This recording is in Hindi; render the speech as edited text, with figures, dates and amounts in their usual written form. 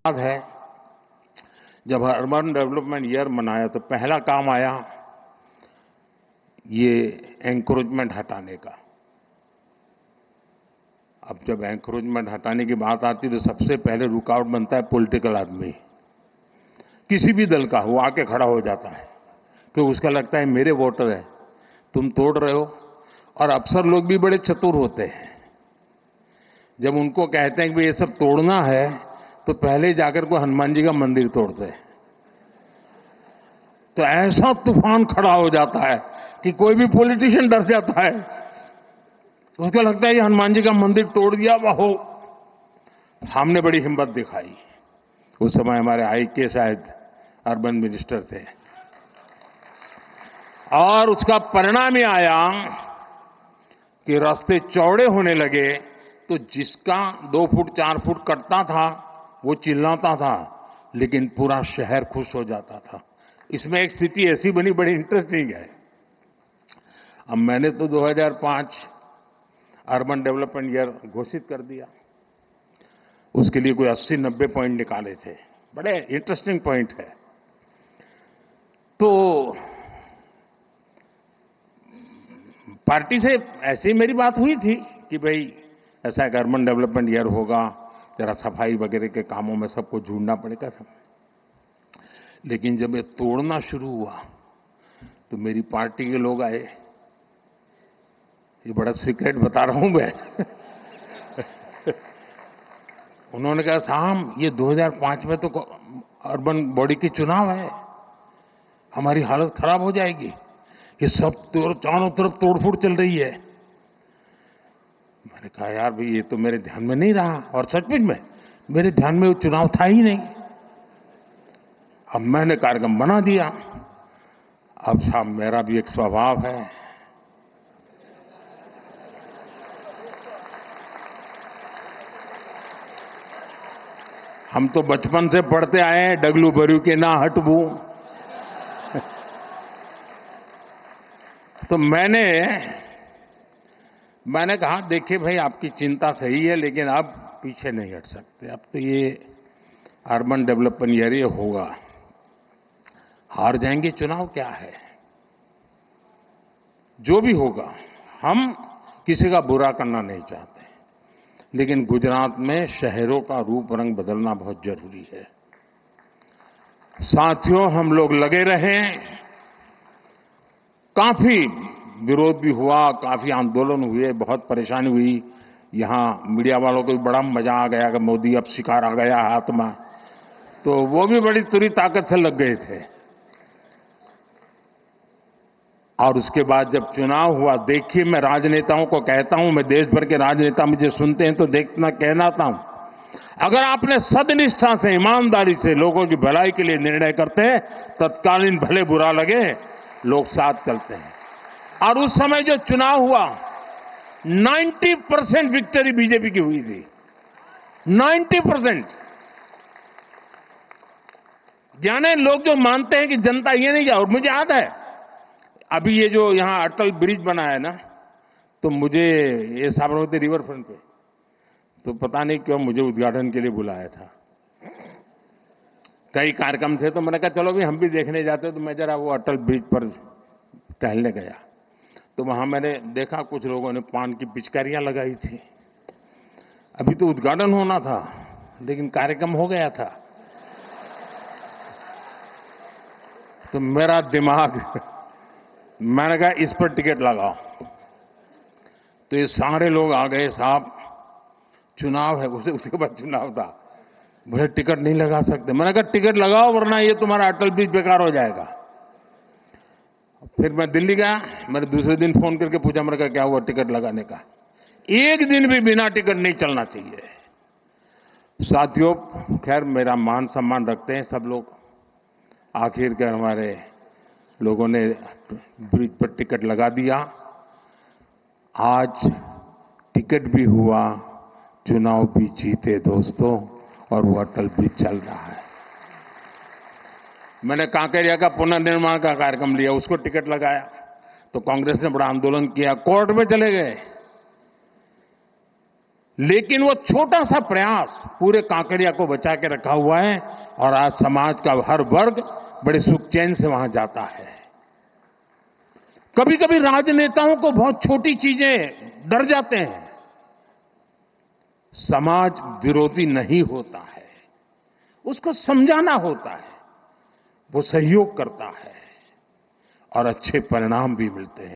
याद है जब अर्बन डेवलपमेंट ईयर मनाया तो पहला काम आया ये एंक्रोचमेंट हटाने का। अब जब एंक्रोचमेंट हटाने की बात आती तो सबसे पहले रुकावट बनता है पॉलिटिकल आदमी, किसी भी दल का वो आके खड़ा हो जाता है क्योंकि उसका लगता है मेरे वोटर है, तुम तोड़ रहे हो। और अफसर लोग भी बड़े चतुर होते हैं, जब उनको कहते हैं कि ये सब तोड़ना है तो पहले जाकर को हनुमान जी का मंदिर तोड़ते हैं। तो ऐसा तूफान खड़ा हो जाता है कि कोई भी पॉलिटिशियन डर जाता है, उसको लगता है ये हनुमान जी का मंदिर तोड़ दिया। वाहो, हमने बड़ी हिम्मत दिखाई। उस समय हमारे आईके शायद अर्बन मिनिस्टर थे और उसका परिणाम ये आया कि रास्ते चौड़े होने लगे तो जिसका 2 फुट 4 फुट कटता था वो चिल्लाता था, लेकिन पूरा शहर खुश हो जाता था। इसमें एक स्थिति ऐसी बनी, बड़ी इंटरेस्टिंग है। अब मैंने तो 2005 अर्बन डेवलपमेंट ईयर घोषित कर दिया, उसके लिए कोई 80-90 पॉइंट निकाले थे, बड़े इंटरेस्टिंग पॉइंट है। तो पार्टी से ऐसे ही मेरी बात हुई थी कि भाई ऐसा एक अर्बन डेवलपमेंट ईयर होगा, जरा सफाई वगैरह के कामों में सबको जुड़ना पड़ेगा सब। लेकिन जब ये तोड़ना शुरू हुआ तो मेरी पार्टी के लोग आए, ये बड़ा सीक्रेट बता रहा हूं मैं उन्होंने कहा साहब ये 2005 में तो अर्बन बॉडी के चुनाव है, हमारी हालत खराब हो जाएगी, ये सब चारों तरफ तोड़फोड़ चल रही है। मैंने कहा यार भाई ये तो मेरे ध्यान में नहीं रहा, और सचमुच में मेरे ध्यान में वो चुनाव था ही नहीं। अब मैंने कार्यक्रम बना दिया। अब साहब मेरा भी एक स्वभाव है, हम तो बचपन से पढ़ते आए हैं डगलू बरू के ना हटबू तो मैंने कहा देखिए भाई आपकी चिंता सही है, लेकिन अब पीछे नहीं हट सकते। अब तो ये अर्बन डेवलपमेंट ईयर ये होगा, हार जाएंगे चुनाव क्या है, जो भी होगा। हम किसी का बुरा करना नहीं चाहते, लेकिन गुजरात में शहरों का रूप रंग बदलना बहुत जरूरी है। साथियों, हम लोग लगे रहे, काफी विरोध भी हुआ, काफी आंदोलन हुए, बहुत परेशानी हुई। यहां मीडिया वालों को भी बड़ा मजा आ गया कि मोदी अब शिकार आ गया हाथ में, तो वो भी बड़ी तुरी ताकत से लग गए थे। और उसके बाद जब चुनाव हुआ, देखिए मैं राजनेताओं को कहता हूं, मैं देश भर के राजनेता मुझे सुनते हैं तो देखना कहना हूं, अगर आपने सदनिष्ठा से ईमानदारी से लोगों की भलाई के लिए निर्णय करते हैं, तत्कालीन भले बुरा लगे लोग साथ चलते हैं। और उस समय जो चुनाव हुआ 90% विक्ट्री बीजेपी की हुई थी, 90%। यानी लोग जो मानते हैं कि जनता ये नहीं जा, और मुझे याद है अभी ये जो यहां अटल ब्रिज बना है ना, तो मुझे ये साबरमती रिवर फ्रंट पे, तो पता नहीं क्यों मुझे उद्घाटन के लिए बुलाया था। कई कार्यक्रम थे तो मैंने कहा चलो भी हम भी देखने जाते, तो मैं जरा वो अटल ब्रिज पर टहलने गया तो वहां मैंने देखा कुछ लोगों ने पान की पिचकारियां लगाई थी। अभी तो उद्घाटन होना था लेकिन कार्यक्रम हो गया था, तो मेरा दिमाग, मैंने कहा इस पर टिकट लगाओ। तो ये सारे लोग आ गए, साहब चुनाव है, उसके बाद चुनाव था, बोले टिकट नहीं लगा सकते। मैंने कहा टिकट लगाओ वरना ये तुम्हारा अटल ब्रिज बेकार हो जाएगा। फिर मैं दिल्ली गया, मैंने दूसरे दिन फोन करके पूछा, मैंने कहा क्या हुआ टिकट लगाने का। एक दिन भी बिना टिकट नहीं चलना चाहिए। साथियों, खैर मेरा मान सम्मान रखते हैं सब लोग, आखिरकार हमारे लोगों ने ब्रिज पर टिकट लगा दिया। आज टिकट भी हुआ, चुनाव भी जीते दोस्तों, और वो अटल ब्रिज चल रहा है। मैंने कांकरिया का पुनर्निर्माण का कार्यक्रम लिया, उसको टिकट लगाया तो कांग्रेस ने बड़ा आंदोलन किया, कोर्ट में चले गए। लेकिन वो छोटा सा प्रयास पूरे कांकरिया को बचा के रखा हुआ है और आज समाज का हर वर्ग बड़े सुख चैन से वहां जाता है। कभी कभी राजनेताओं को बहुत छोटी चीजें डर जाते हैं। समाज विरोधी नहीं होता है, उसको समझाना होता है, वो सहयोग करता है और अच्छे परिणाम भी मिलते हैं।